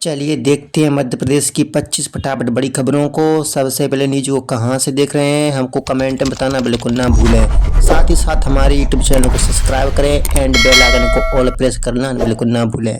चलिए देखते हैं मध्य प्रदेश की 25 फटाफट बड़ी खबरों को। सबसे पहले न्यूज को कहां से देख रहे हैं हमको कमेंट में बताना बिल्कुल ना भूलें। साथ ही साथ हमारे यूट्यूब चैनल को सब्सक्राइब करें एंड बेल आइकन को ऑल प्रेस करना बिल्कुल ना भूलें।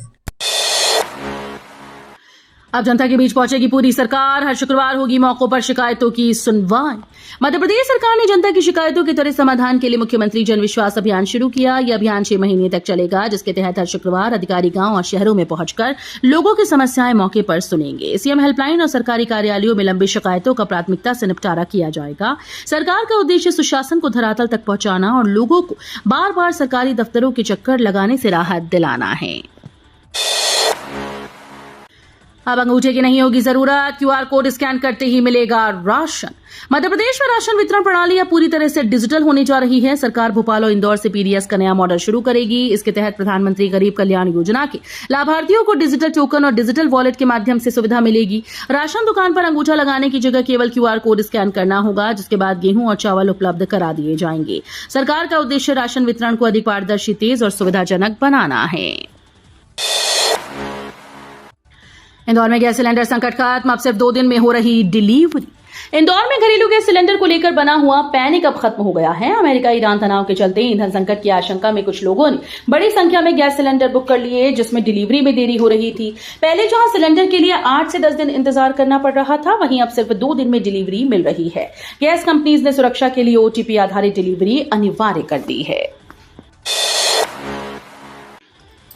अब जनता के बीच पहुंचेगी पूरी सरकार। हर शुक्रवार होगी मौकों पर शिकायतों की सुनवाई। मध्य प्रदेश सरकार ने जनता की शिकायतों के त्वरित समाधान के लिए मुख्यमंत्री जन विश्वास अभियान शुरू किया। यह अभियान 6 महीने तक चलेगा, जिसके तहत हर शुक्रवार अधिकारी गांव और शहरों में पहुंचकर लोगों की समस्याएं मौके पर सुनेंगे। सीएम हेल्पलाइन और सरकारी कार्यालयों में लंबी शिकायतों का प्राथमिकता से निपटारा किया जाएगा। सरकार का उद्देश्य सुशासन को धरातल तक पहुंचाना और लोगों को बार बार सरकारी दफ्तरों के चक्कर लगाने से राहत दिलाना है। अब अंगूठे की नहीं होगी जरूरत, क्यूआर कोड स्कैन करते ही मिलेगा राशन। मध्य प्रदेश में राशन वितरण प्रणाली अब पूरी तरह से डिजिटल होने जा रही है। सरकार भोपाल और इंदौर से पीडीएस का नया मॉडल शुरू करेगी। इसके तहत प्रधानमंत्री गरीब कल्याण योजना के लाभार्थियों को डिजिटल टोकन और डिजिटल वॉलेट के माध्यम से सुविधा मिलेगी। राशन दुकान पर अंगूठा लगाने की जगह केवल क्यूआर कोड स्कैन करना होगा, जिसके बाद गेहूं और चावल उपलब्ध करा दिए जाएंगे। सरकार का उद्देश्य राशन वितरण को अधिक पारदर्शी, तेज और सुविधाजनक बनाना है। इंदौर में गैस सिलेंडर संकट खत्म, अब सिर्फ 2 दिन में हो रही डिलीवरी। इंदौर में घरेलू गैस सिलेंडर को लेकर बना हुआ पैनिक अब खत्म हो गया है। अमेरिका ईरान तनाव के चलते ईंधन संकट की आशंका में कुछ लोगों ने बड़ी संख्या में गैस सिलेंडर बुक कर लिए, जिसमें डिलीवरी में देरी हो रही थी। पहले जहां सिलेंडर के लिए 8 से 10 दिन इंतजार करना पड़ रहा था, वहीं अब सिर्फ 2 दिन में डिलीवरी मिल रही है। गैस कंपनीज ने सुरक्षा के लिए ओटीपी आधारित डिलीवरी अनिवार्य कर दी है।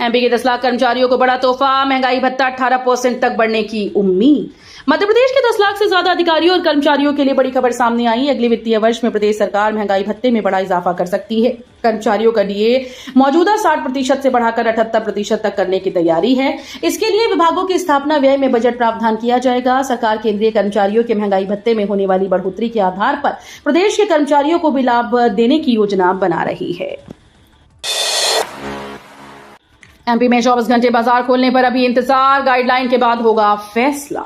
एमपी के 10 लाख कर्मचारियों को बड़ा तोहफा, महंगाई भत्ता 18% तक बढ़ने की उम्मीद। मध्य प्रदेश के 10 लाख से ज्यादा अधिकारियों और कर्मचारियों के लिए बड़ी खबर सामने आई। अगले वित्तीय वर्ष में प्रदेश सरकार महंगाई भत्ते में बड़ा इजाफा कर सकती है। कर्मचारियों का डीए मौजूदा 60% से बढ़ाकर 78% तक करने की तैयारी है। इसके लिए विभागों की स्थापना व्यय में बजट प्रावधान किया जाएगा। सरकार केंद्रीय कर्मचारियों के महंगाई भत्ते में होने वाली बढ़ोतरी के आधार पर प्रदेश के कर्मचारियों को भी लाभ देने की योजना बना रही है। एमपी में 24 घंटे बाजार खोलने पर अभी इंतजार, गाइडलाइन के बाद होगा फैसला।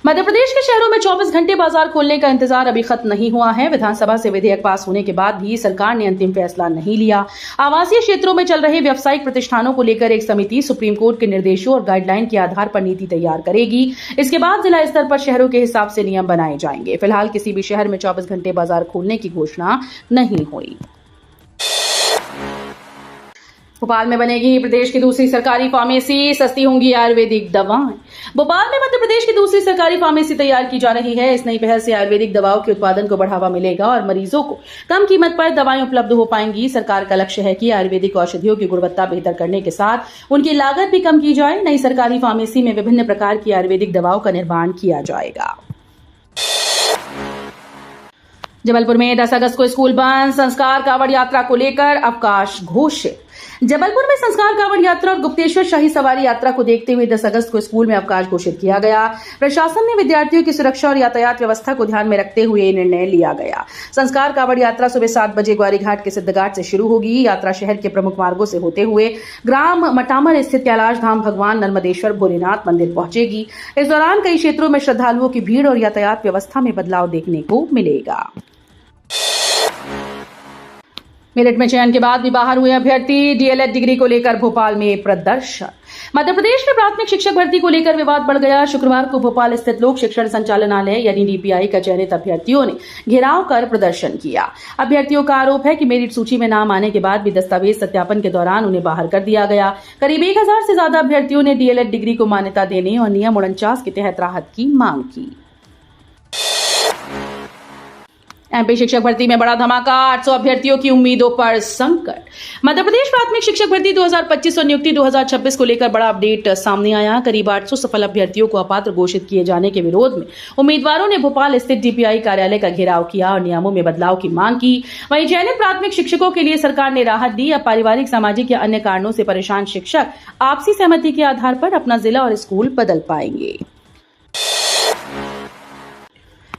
मध्य प्रदेश के शहरों में 24 घंटे बाजार खोलने का इंतजार अभी खत्म नहीं हुआ है। विधानसभा से विधेयक पास होने के बाद भी सरकार ने अंतिम फैसला नहीं लिया। आवासीय क्षेत्रों में चल रहे व्यावसायिक प्रतिष्ठानों को लेकर एक समिति सुप्रीम कोर्ट के निर्देशों और गाइडलाइन के आधार पर नीति तैयार करेगी। इसके बाद जिला स्तर पर शहरों के हिसाब से नियम बनाए जाएंगे। फिलहाल किसी भी शहर में 24 घंटे बाजार खोलने की घोषणा नहीं हुई। भोपाल में बनेगी प्रदेश की दूसरी सरकारी फार्मेसी, सस्ती होंगी आयुर्वेदिक दवाएं। भोपाल में मध्य प्रदेश की दूसरी सरकारी फार्मेसी तैयार की जा रही है। इस नई पहल से आयुर्वेदिक दवाओं के उत्पादन को बढ़ावा मिलेगा और मरीजों को कम कीमत पर दवाएं उपलब्ध हो पाएंगी। सरकार का लक्ष्य है कि आयुर्वेदिक औषधियों की गुणवत्ता बेहतर करने के साथ उनकी लागत भी कम की जाए। नई सरकारी फार्मेसी में विभिन्न प्रकार की आयुर्वेदिक दवाओं का निर्माण किया जाएगा। जबलपुर में 10 अगस्त को स्कूल बंद, संस्कार कांवड़ यात्रा को लेकर अवकाश घोषित। जबलपुर में संस्कार कांवड़ यात्रा और गुप्तेश्वर शाही सवारी यात्रा को देखते हुए 10 अगस्त को स्कूल में अवकाश घोषित किया गया। प्रशासन ने विद्यार्थियों की सुरक्षा और यातायात व्यवस्था को ध्यान में रखते हुए निर्णय लिया गया। संस्कार कांवड़ यात्रा सुबह 7 बजे ग्वारी घाट के सिद्धघाट से शुरू होगी। यात्रा शहर के प्रमुख मार्गों से होते हुए ग्राम मटामर स्थित कैलाश धाम भगवान नर्मदेश्वर भोलेनाथ मंदिर पहुंचेगी। इस दौरान कई क्षेत्रों में श्रद्धालुओं की भीड़ और यातायात व्यवस्था में बदलाव देखने को मिलेगा। मेरिट में चयन के बाद भी बाहर हुए अभ्यर्थी, डीएलएड डिग्री को लेकर भोपाल में प्रदर्शन। मध्य प्रदेश में प्राथमिक शिक्षक भर्ती को लेकर विवाद बढ़ गया। शुक्रवार को भोपाल स्थित लोक शिक्षण संचालनालय यानी डीपीआई का चयनित अभ्यर्थियों ने घेराव कर प्रदर्शन किया। अभ्यर्थियों का आरोप है कि मेरिट सूची में नाम आने के बाद भी दस्तावेज सत्यापन के दौरान उन्हें बाहर कर दिया गया। करीब 1000 से ज्यादा अभ्यर्थियों ने डीएलएड डिग्री को मान्यता देने और नियम 49 के तहत राहत की मांग की। एमपी शिक्षक भर्ती में बड़ा धमाका, 800 अभ्यर्थियों की उम्मीदों पर संकट। मध्य प्रदेश प्राथमिक शिक्षक भर्ती 2025 और नियुक्ति 2026 को लेकर बड़ा अपडेट सामने आया। करीब 800 सफल अभ्यर्थियों को अपात्र घोषित किए जाने के विरोध में उम्मीदवारों ने भोपाल स्थित डीपीआई कार्यालय का घेराव किया और नियमों में बदलाव की मांग की। वहीं चयनित प्राथमिक शिक्षकों के लिए सरकार ने राहत दी। अब पारिवारिक, सामाजिक या अन्य कारणों से परेशान शिक्षक आपसी सहमति के आधार पर अपना जिला और स्कूल बदल पाएंगे।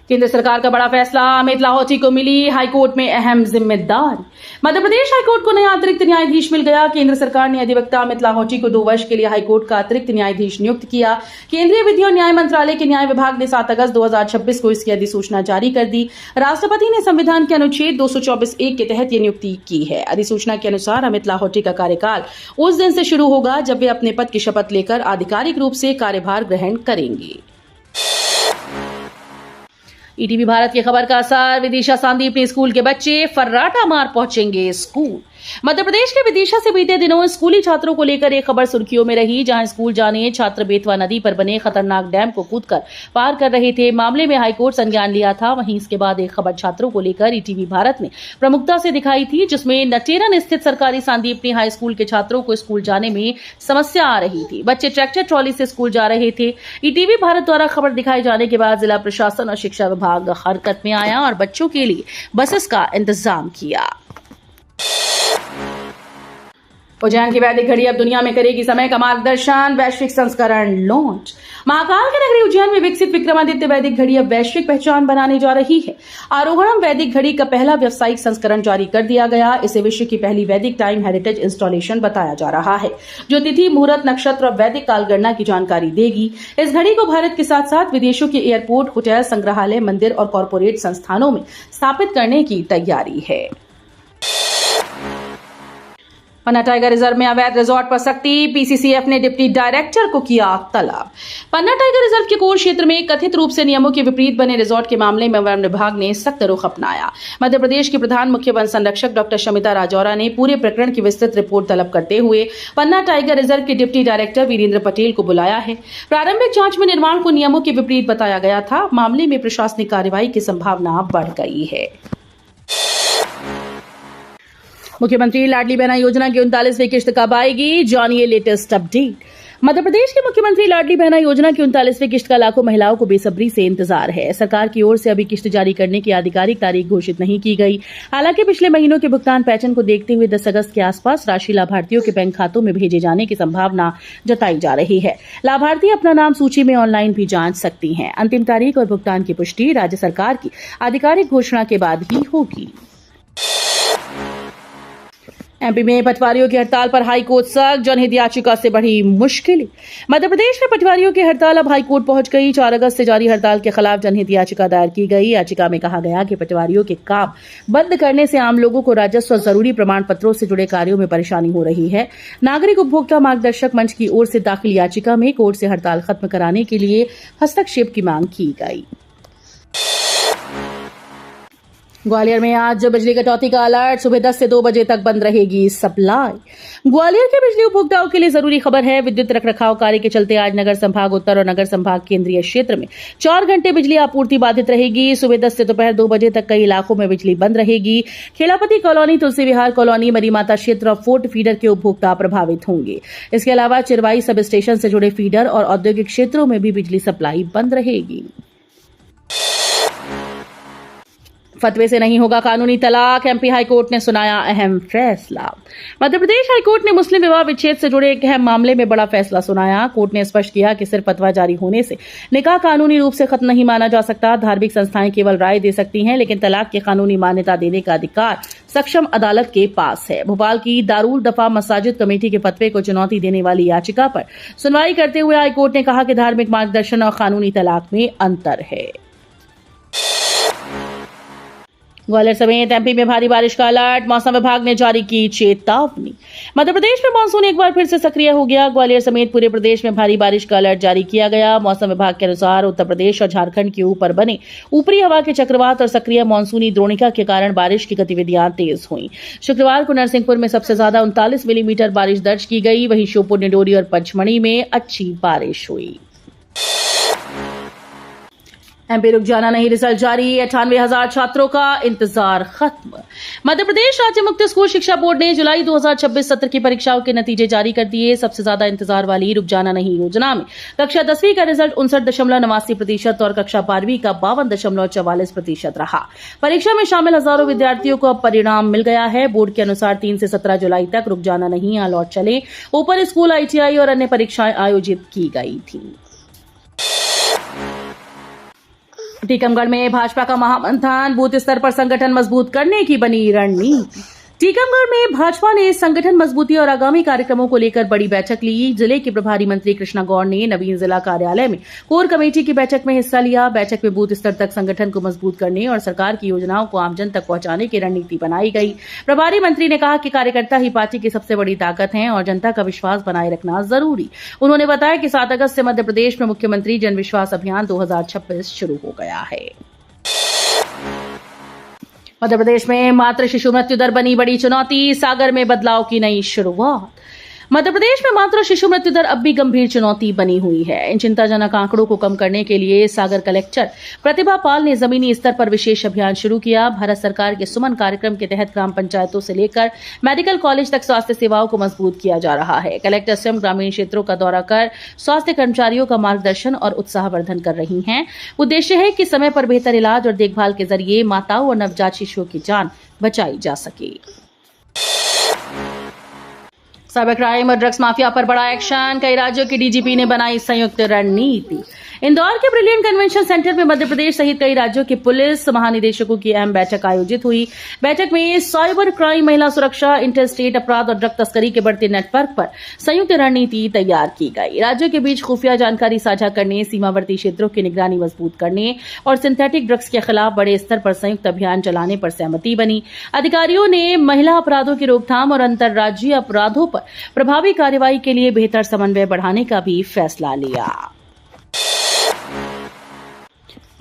केंद्र सरकार का बड़ा फैसला, अमित लाहौटी को मिली हाईकोर्ट में अहम जिम्मेदारी। मध्य प्रदेश हाईकोर्ट को नया अतिरिक्त न्यायाधीश मिल गया। केंद्र सरकार ने अधिवक्ता अमित लाहौटी को 2 वर्ष के लिए हाईकोर्ट का अतिरिक्त न्यायाधीश नियुक्त किया। केंद्रीय विधि और न्याय मंत्रालय के न्याय विभाग ने 7 अगस्त 2026 को इसकी अधिसूचना जारी कर दी। राष्ट्रपति ने संविधान के अनुच्छेद 224(1) के तहत यह नियुक्ति की है। अधिसूचना के अनुसार अमित लाहौटी का कार्यकाल उस दिन से शुरू होगा जब वे अपने पद की शपथ लेकर आधिकारिक रूप से कार्यभार ग्रहण करेंगे। ईटीवी भारत की खबर का असर, विदिशा सांदीपनी स्कूल के बच्चे फर्राटा मार पहुंचेंगे स्कूल। मध्य प्रदेश के विदिशा से बीते दिनों स्कूली छात्रों को लेकर एक खबर सुर्खियों में रही, जहां स्कूल जाने छात्र बेतवा नदी पर बने खतरनाक डैम को कूदकर पार कर रहे थे। मामले में हाईकोर्ट संज्ञान लिया था। वहीं इसके बाद एक खबर छात्रों को लेकर ईटीवी भारत ने प्रमुखता से दिखाई थी, जिसमें नटेरन स्थित सरकारी सांदीपनी हाई स्कूल के छात्रों को स्कूल जाने में समस्या आ रही थी। बच्चे ट्रैक्टर ट्रॉली से स्कूल जा रहे थे। ईटीवी भारत द्वारा खबर दिखाए जाने के बाद जिला प्रशासन और शिक्षा विभाग हरकत में आया और बच्चों के लिए बसेस का इंतजाम किया। उज्जैन की वैदिक घड़ी अब दुनिया में करेगी समय का मार्गदर्शन, वैश्विक संस्करण लॉन्च। महाकाल के नगरी उज्जैन में विकसित विक्रमादित्य वैदिक घड़ी अब वैश्विक पहचान बनाने जा रही है। आरोहणम वैदिक घड़ी का पहला व्यावसायिक संस्करण जारी कर दिया गया। इसे विश्व की पहली वैदिक टाइम हेरिटेज इंस्टॉलेशन बताया जा रहा है, जो तिथि, मुहूर्त, नक्षत्र और वैदिक कालगणना की जानकारी देगी। इस घड़ी को भारत के साथ साथ विदेशों के एयरपोर्ट, होटल, संग्रहालय, मंदिर और कॉरपोरेट संस्थानों में स्थापित करने की तैयारी है। पन्ना टाइगर रिजर्व में अवैध रिजॉर्ट पर सख्ती, पीसीसीएफ ने डिप्टी डायरेक्टर को किया तलब। पन्ना टाइगर रिजर्व के कोर क्षेत्र में कथित रूप से नियमों के विपरीत बने रिजॉर्ट के मामले में वन विभाग ने सख्त रुख अपनाया। मध्य प्रदेश की प्रधान मुख्य वन संरक्षक डॉक्टर शमिता राजौरा ने पूरे प्रकरण की विस्तृत रिपोर्ट तलब करते हुए पन्ना टाइगर रिजर्व के डिप्टी डायरेक्टर वीरेंद्र पटेल को बुलाया है। प्रारंभिक जांच में निर्माण को नियमों के विपरीत बताया गया था। मामले में प्रशासनिक कार्रवाई की संभावना बढ़ गई है। मुख्यमंत्री लाडली बहना योजना की 39वीं किश्त कब आएगी, जानिए लेटेस्ट अपडेट। मध्य प्रदेश के मुख्यमंत्री लाडली बहना योजना की 39वीं किश्त का लाखों महिलाओं को बेसब्री से इंतजार है। सरकार की ओर से अभी किश्त जारी करने की आधिकारिक तारीख घोषित नहीं की गई। हालांकि पिछले महीनों के भुगतान पैटर्न को देखते हुए 10 अगस्त के आसपास राशि लाभार्थियों के बैंक खातों में भेजे जाने की संभावना जताई जा रही है। लाभार्थी अपना नाम सूची में ऑनलाइन भी जांच सकती हैं। अंतिम तारीख और भुगतान की पुष्टि राज्य सरकार की आधिकारिक घोषणा के बाद ही होगी। एमपी में पटवारियों की हड़ताल पर हाईकोर्ट सख्त, जनहित याचिका से बढ़ी मुश्किलें। मध्य प्रदेश में पटवारियों की हड़ताल अब हाईकोर्ट पहुंच गई। 4 अगस्त से जारी हड़ताल के खिलाफ जनहित याचिका दायर की गई। याचिका में कहा गया कि पटवारियों के काम बंद करने से आम लोगों को राजस्व और जरूरी प्रमाण पत्रों से जुड़े कार्यों में परेशानी हो रही है। नागरिक उपभोक्ता मार्गदर्शक मंच की ओर से दाखिल याचिका में कोर्ट से हड़ताल खत्म कराने के लिए हस्तक्षेप की मांग की गई। ग्वालियर में आज बिजली कटौती का अलर्ट, सुबह 10 से 2 बजे तक बंद रहेगी सप्लाई। ग्वालियर के बिजली उपभोक्ताओं के लिए जरूरी खबर है। विद्युत रखरखाव कार्य के चलते आज नगर संभाग उत्तर और नगर संभाग केंद्रीय क्षेत्र में 4 घंटे बिजली आपूर्ति बाधित रहेगी। सुबह 10 से दोपहर 2 बजे तक कई इलाकों में बिजली बंद रहेगी। खेलापति कॉलोनी, तुलसी विहार कॉलोनी, मरीमाता क्षेत्र और फोर्ट फीडर के उपभोक्ता प्रभावित होंगे। इसके अलावा चिरवाई सब स्टेशन से जुड़े फीडर और औद्योगिक क्षेत्रों में भी बिजली सप्लाई बंद रहेगी। फतवे से नहीं होगा कानूनी तलाक, एमपी हाईकोर्ट ने सुनाया अहम फैसला। मध्य प्रदेश हाईकोर्ट ने मुस्लिम विवाह विच्छेद से जुड़े एक अहम मामले में बड़ा फैसला सुनाया। कोर्ट ने स्पष्ट किया कि सिर्फ फतवा जारी होने से निकाह कानूनी रूप से खत्म नहीं माना जा सकता। धार्मिक संस्थाएं केवल राय दे सकती हैं, लेकिन तलाक की कानूनी मान्यता देने का अधिकार सक्षम अदालत के पास है। भोपाल की दारुल दफा मसाजिद कमेटी के फतवे को चुनौती देने वाली याचिका पर सुनवाई करते हुए हाईकोर्ट ने कहा कि धार्मिक मार्गदर्शन और कानूनी तलाक में अंतर है। ग्वालियर समेत एमपी में भारी बारिश का अलर्ट, मौसम विभाग ने जारी की चेतावनी। मध्य प्रदेश में मानसून एक बार फिर से सक्रिय हो गया। ग्वालियर समेत पूरे प्रदेश में भारी बारिश का अलर्ट जारी किया गया। मौसम विभाग के अनुसार उत्तर प्रदेश और झारखंड के ऊपर बने ऊपरी हवा के चक्रवात और सक्रिय मानसूनी द्रोणिका के कारण बारिश की गतिविधियां तेज हुई। शुक्रवार को नरसिंहपुर में सबसे ज्यादा 39 मिलीमीटर बारिश दर्ज की गई। वहीं श्योपुर, निडोरी और पचमढ़ी में अच्छी बारिश हुई। एमपी रुक जाना नहीं, रिजल्ट जारी, 98,000 छात्रों का इंतजार खत्म। मध्य प्रदेश राज्य मुक्त स्कूल शिक्षा बोर्ड ने जुलाई 2026 सत्र की परीक्षाओं के नतीजे जारी कर दिए। सबसे ज्यादा इंतजार वाली रुक जाना नहीं योजना में कक्षा 10वीं का रिजल्ट 59.89% और कक्षा 12वीं का 52.44% रहा। परीक्षा में शामिल हजारों विद्यार्थियों को अब परिणाम मिल गया है। बोर्ड के अनुसार 3 से 17 जुलाई तक रुक जाना नहीं, अलॉट चले, ओपन स्कूल, ITI और अन्य परीक्षाएं आयोजित की गई थी। टीकमगढ़ में भाजपा का महामंथन, बूथ स्तर पर संगठन मजबूत करने की बनी रणनीति। टीकमगढ़ में भाजपा ने संगठन मजबूती और आगामी कार्यक्रमों को लेकर बड़ी बैठक ली। जिले के प्रभारी मंत्री कृष्णा गौड़ ने नवीन जिला कार्यालय में कोर कमेटी की बैठक में हिस्सा लिया। बैठक में बूथ स्तर तक संगठन को मजबूत करने और सरकार की योजनाओं को आमजन तक पहुंचाने की रणनीति बनाई गई। प्रभारी मंत्री ने कहा कि कार्यकर्ता ही पार्टी की सबसे बड़ी ताकत है और जनता का विश्वास बनाए रखना जरूरी। उन्होंने बताया कि 7 अगस्त से मध्य प्रदेश में मुख्यमंत्री जन विश्वास अभियान 2026 शुरू हो गया है। मध्य प्रदेश में मातृ शिशु मृत्यु दर बनी बड़ी चुनौती, सागर में बदलाव की नई शुरुआत। मध्य प्रदेश में मातृ शिशु मृत्यु दर अब भी गंभीर चुनौती बनी हुई है। इन चिंताजनक आंकड़ों को कम करने के लिए सागर कलेक्टर प्रतिभा पाल ने जमीनी स्तर पर विशेष अभियान शुरू किया। भारत सरकार के सुमन कार्यक्रम के तहत ग्राम पंचायतों से लेकर मेडिकल कॉलेज तक स्वास्थ्य सेवाओं को मजबूत किया जा रहा है। कलेक्टर स्वयं ग्रामीण क्षेत्रों का दौरा कर स्वास्थ्य कर्मचारियों का मार्गदर्शन और उत्साहवर्धन कर रही हैं। उद्देश्य है कि समय पर बेहतर इलाज और देखभाल के जरिए माताओं और नवजात शिशुओं की जान बचाई जा सके। साइबर क्राइम और ड्रग्स माफिया पर बड़ा एक्शन, कई राज्यों के डीजीपी ने बनाई संयुक्त रणनीति। इंदौर के ब्रिलियंट कन्वेंशन सेंटर में मध्य प्रदेश सहित कई राज्यों के पुलिस महानिदेशकों की अहम बैठक आयोजित हुई। बैठक में साइबर क्राइम, महिला सुरक्षा, इंटर स्टेट अपराध और ड्रग तस्करी के बढ़ते नेटवर्क पर संयुक्त रणनीति तैयार की गई। राज्यों के बीच खुफिया जानकारी साझा करने, सीमावर्ती क्षेत्रों की निगरानी मजबूत करने और सिंथेटिक ड्रग्स के खिलाफ बड़े स्तर पर संयुक्त अभियान चलाने पर सहमति बनी। अधिकारियों ने महिला अपराधों की रोकथाम और अंतर्राज्यीय अपराधों पर प्रभावी कार्रवाई के लिए बेहतर समन्वय बढ़ाने का भी फैसला लिया।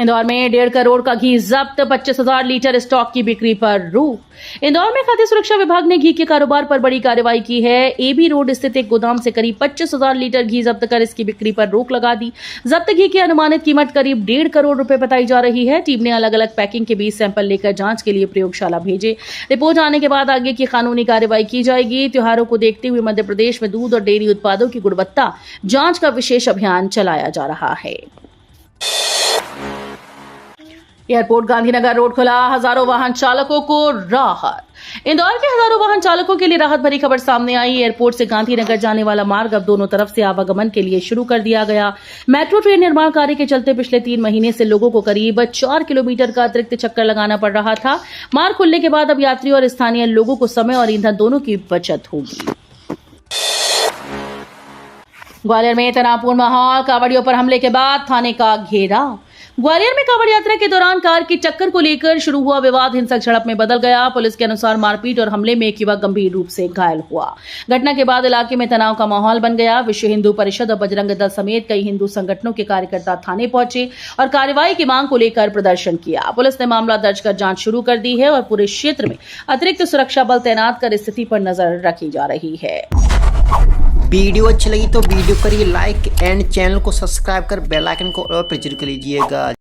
इंदौर में 1.5 करोड़ का घी जब्त, 25,000 लीटर स्टॉक की बिक्री पर रोक। इंदौर में खाद्य सुरक्षा विभाग ने घी के कारोबार पर बड़ी कार्रवाई की है। एबी रोड स्थित एक गोदाम से करीब 25,000 लीटर घी जब्त कर इसकी बिक्री पर रोक लगा दी। जब्त घी की अनुमानित कीमत करीब 1.5 करोड़ रुपए बताई जा रही है। टीम ने अलग अलग पैकिंग के बीच सैंपल लेकर जांच के लिए प्रयोगशाला भेजे। रिपोर्ट आने के बाद आगे की कानूनी कार्रवाई की जाएगी। त्योहारों को देखते हुए मध्य प्रदेश में दूध और डेयरी उत्पादों की गुणवत्ता जांच का विशेष अभियान चलाया जा रहा है। एयरपोर्ट गांधीनगर रोड खुला, हजारों वाहन चालकों को राहत। इंदौर के हजारों वाहन चालकों के लिए राहत भरी खबर सामने आई। एयरपोर्ट से गांधीनगर जाने वाला मार्ग अब दोनों तरफ से आवागमन के लिए शुरू कर दिया गया। मेट्रो ट्रेन निर्माण कार्य के चलते पिछले 3 महीने से लोगों को करीब 4 किलोमीटर का अतिरिक्त चक्कर लगाना पड़ रहा था। मार्ग खुलने के बाद अब यात्री और स्थानीय लोगों को समय और ईंधन दोनों की बचत होगी। ग्वालियर में तनावपूर्ण माहौल, कांवड़ियों पर हमले के बाद थाने का घेराव। ग्वालियर में कांवड़ यात्रा के दौरान कार की टक्कर को लेकर शुरू हुआ विवाद हिंसक झड़प में बदल गया। पुलिस के अनुसार मारपीट और हमले में एक युवक गंभीर रूप से घायल हुआ। घटना के बाद इलाके में तनाव का माहौल बन गया। विश्व हिंदू परिषद और बजरंग दल समेत कई हिंदू संगठनों के कार्यकर्ता थाने पहुंचे और कार्रवाई की मांग को लेकर प्रदर्शन किया। पुलिस ने मामला दर्ज कर जांच शुरू कर दी है और पूरे क्षेत्र में अतिरिक्त सुरक्षा बल तैनात कर स्थिति पर नजर रखी जा रही है। वीडियो अच्छी लगी तो वीडियो करिए लाइक एंड चैनल को सब्सक्राइब कर बेल आइकन को और प्रेस जरूर कर लीजिएगा।